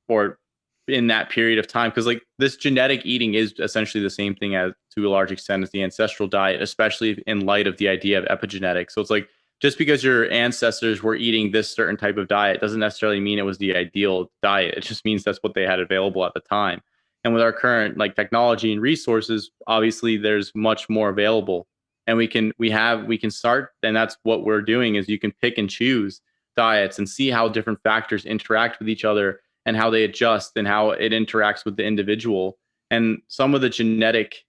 [SPEAKER 2] or in that period of time, because like this genetic eating is essentially the same thing as to a large extent as the ancestral diet, especially in light of the idea of epigenetics. So it's like just because your ancestors were eating this certain type of diet doesn't necessarily mean it was the ideal diet. It just means that's what they had available at the time. And with our current like technology and resources, obviously there's much more available. And we can start, and that's what we're doing is you can pick and choose diets and see how different factors interact with each other and how they adjust and how it interacts with the individual. And some of the genetic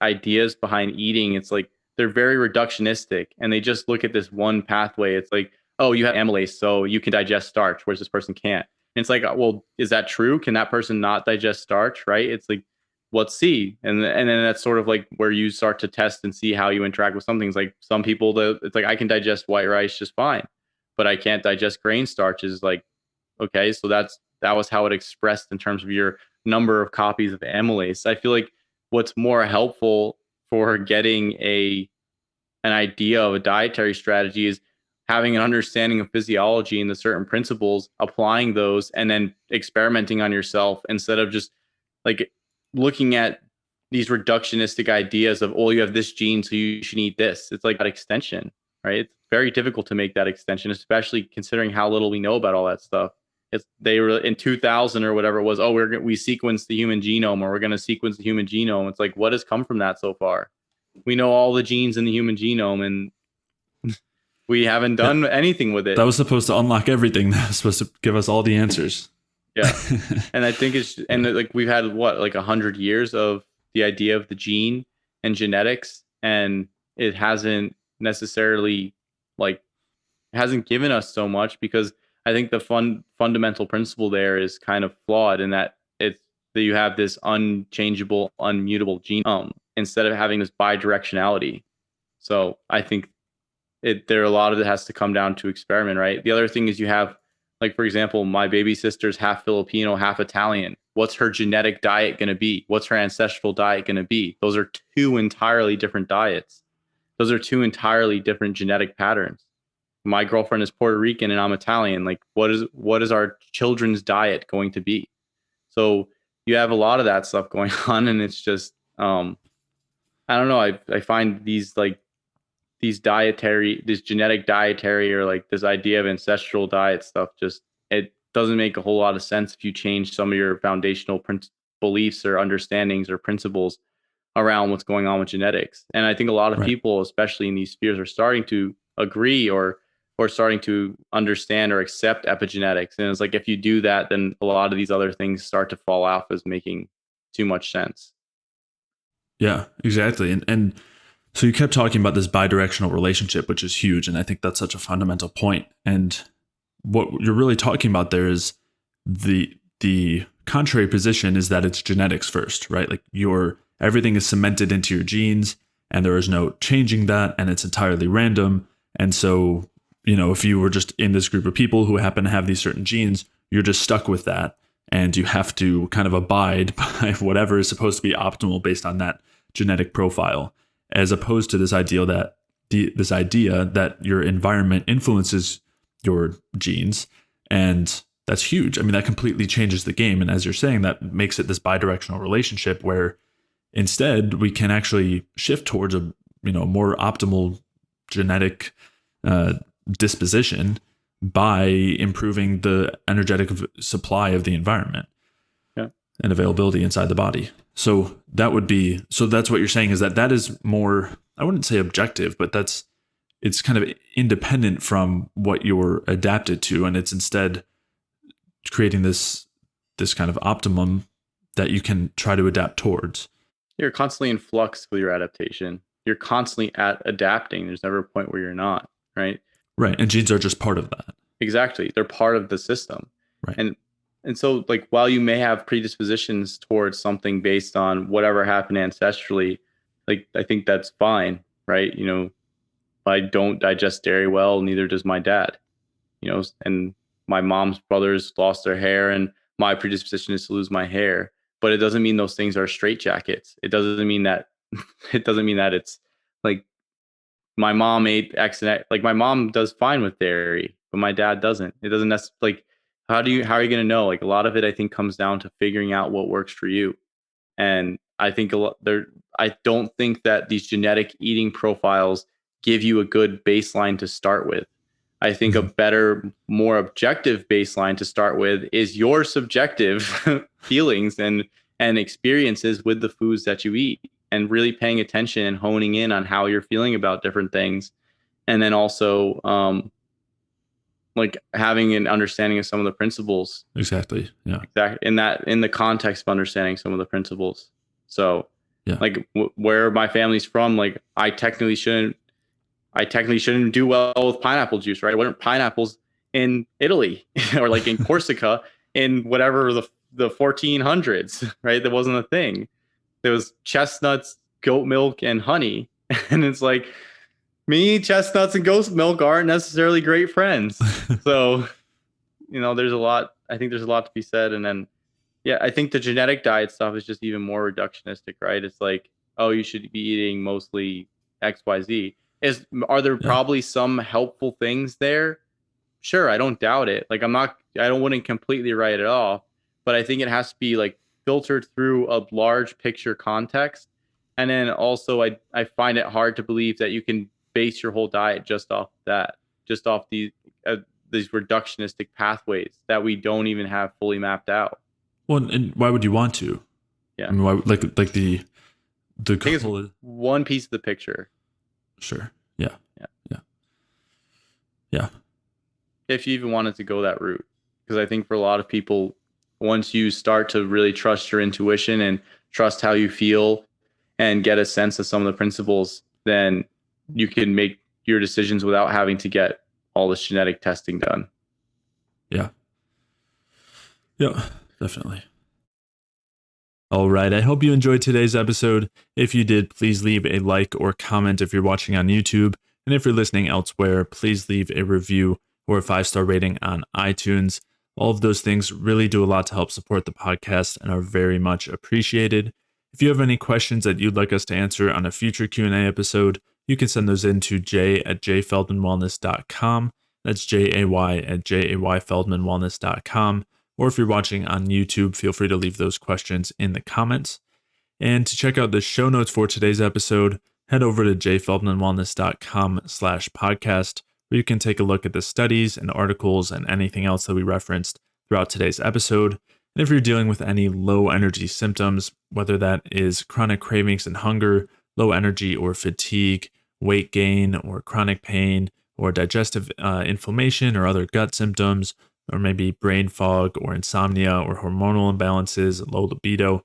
[SPEAKER 2] ideas behind eating, it's like they're very reductionistic and they just look at this one pathway. It's like, oh, you have amylase, so you can digest starch, whereas this person can't. And it's like, well, is that true? Can that person not digest starch? Right? It's like, let's see. And then that's sort of like where you start to test and see how you interact with some things. Like some people, it's like I can digest white rice just fine, but I can't digest grain starches. Like, okay, so that was how it expressed in terms of your number of copies of amylase. I feel like what's more helpful for getting an idea of a dietary strategy is having an understanding of physiology and the certain principles, applying those, and then experimenting on yourself instead of just like looking at these reductionistic ideas of, oh, you have this gene, so you should eat this. It's like that extension, right? It's very difficult to make that extension, especially considering how little we know about all that stuff. They were in 2000 or whatever it was. Oh, we sequenced the human genome, or we're going to sequence the human genome. It's like, what has come from that so far? We know all the genes in the human genome, and we haven't done anything with it.
[SPEAKER 1] That was supposed to unlock everything. That was supposed to give us all the answers.
[SPEAKER 2] Yeah, and I think like we've had like 100 years of the idea of the gene and genetics, and it hasn't necessarily hasn't given us so much, because I think the fundamental principle there is kind of flawed in that that you have this unchangeable, unmutable genome instead of having this bidirectionality. So I think a lot of it has to come down to experiment, right? The other thing is you have, like, for example, my baby sister's half Filipino, half Italian. What's her genetic diet going to be? What's her ancestral diet going to be? Those are two entirely different diets. Those are two entirely different genetic patterns. My girlfriend is Puerto Rican and I'm Italian. Like, what is our children's diet going to be? So you have a lot of that stuff going on, and it's just, I don't know. I find these genetic dietary, or like this idea of ancestral diet stuff, just, it doesn't make a whole lot of sense if you change some of your foundational beliefs or understandings or principles around what's going on with genetics. And I think a lot of people, especially in these spheres, are starting to agree or starting to understand or accept epigenetics. And it's like, if you do that, then a lot of these other things start to fall off as making too much sense.
[SPEAKER 1] Yeah, exactly. And so you kept talking about this bidirectional relationship, which is huge. And I think that's such a fundamental point. And what you're really talking about there is the contrary position is that it's genetics first, right? Like everything is cemented into your genes and there is no changing that, and it's entirely random. And so, if you were just in this group of people who happen to have these certain genes, you're just stuck with that. And you have to kind of abide by whatever is supposed to be optimal based on that genetic profile, as opposed to this idea that your environment influences your genes. And that's huge. I mean, that completely changes the game. And as you're saying, that makes it this bidirectional relationship where instead we can actually shift towards a more optimal genetic disposition by improving the energetic supply of the environment and availability inside the body. So that's what you're saying, is that is more, I wouldn't say objective, but that's it's kind of independent from what you're adapted to, and it's instead creating this kind of optimum that you can try to adapt towards.
[SPEAKER 2] You're constantly in flux with your adaptation. You're constantly adapting. There's never a point where you're not, right?
[SPEAKER 1] Right. And genes are just part of that.
[SPEAKER 2] Exactly. They're part of the system.
[SPEAKER 1] Right.
[SPEAKER 2] And so, like, while you may have predispositions towards something based on whatever happened ancestrally, like, I think that's fine, right? You know, I don't digest dairy well, neither does my dad, you know, and my mom's brothers lost their hair, and my predisposition is to lose my hair. But it doesn't mean those things are straitjackets. It doesn't mean that it's like my mom ate X and X. Like, my mom does fine with dairy, but my dad doesn't. It doesn't necessarily, like, how are you going to know? Like, a lot of it, I think, comes down to figuring out what works for you. And I think I don't think that these genetic eating profiles give you a good baseline to start with. I think a better, more objective baseline to start with is your subjective feelings and experiences with the foods that you eat, and really paying attention and honing in on how you're feeling about different things. And then also, like, having an understanding of some of the principles.
[SPEAKER 1] Exactly. Yeah.
[SPEAKER 2] Exactly. In the context of understanding some of the principles. So,
[SPEAKER 1] yeah.
[SPEAKER 2] Like, where my family's from, like, I technically shouldn't do well with pineapple juice, right? It wasn't pineapples in Italy or like in Corsica in whatever the 1400s, right? That wasn't a thing. There was chestnuts, goat milk, and honey. And it's like, me, chestnuts, and goat milk aren't necessarily great friends. So, you know, I think there's a lot to be said. And then, yeah, I think the genetic diet stuff is just even more reductionistic, right? It's like, oh, you should be eating mostly XYZ. Are there probably some helpful things there? Sure, I don't doubt it. Like, I wouldn't completely write it off, but I think it has to be, like, filtered through a large picture context. And then also, I find it hard to believe that you can base your whole diet just off these reductionistic pathways that we don't even have fully mapped out.
[SPEAKER 1] Well, and why would you want to?
[SPEAKER 2] Yeah.
[SPEAKER 1] I mean, why, like the
[SPEAKER 2] I think it's one piece of the picture.
[SPEAKER 1] Sure. Yeah.
[SPEAKER 2] If you even wanted to go that route, because I think for a lot of people, once you start to really trust your intuition and trust how you feel and get a sense of some of the principles, then you can make your decisions without having to get all this genetic testing done.
[SPEAKER 1] Yeah, definitely. All right. I hope you enjoyed today's episode. If you did, please leave a like or comment if you're watching on YouTube. And if you're listening elsewhere, please leave a review or a 5-star rating on iTunes. All of those things really do a lot to help support the podcast and are very much appreciated. If you have any questions that you'd like us to answer on a future Q&A episode, you can send those in to jay@jayfeldmanwellness.com. That's jay@jayfeldmanwellness.com. Or if you're watching on YouTube, feel free to leave those questions in the comments. And to check out the show notes for today's episode, head over to jayfeldmanwellness.com/podcast, where you can take a look at the studies and articles and anything else that we referenced throughout today's episode. And if you're dealing with any low energy symptoms, whether that is chronic cravings and hunger, low energy or fatigue, weight gain or chronic pain, or digestive inflammation or other gut symptoms, or maybe brain fog or insomnia or hormonal imbalances, low libido,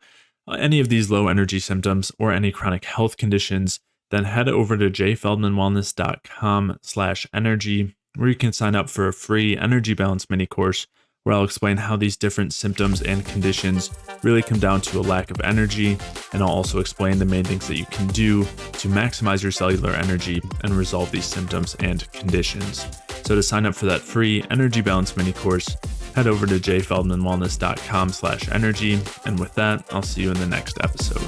[SPEAKER 1] any of these low energy symptoms or any chronic health conditions, then head over to jayfeldmanwellness.com/energy, where you can sign up for a free energy balance mini course, where I'll explain how these different symptoms and conditions really come down to a lack of energy, and I'll also explain the main things that you can do to maximize your cellular energy and resolve these symptoms and conditions. So to sign up for that free energy balance mini course, head over to jayfeldmanwellness.com/energy. And with that, I'll see you in the next episode.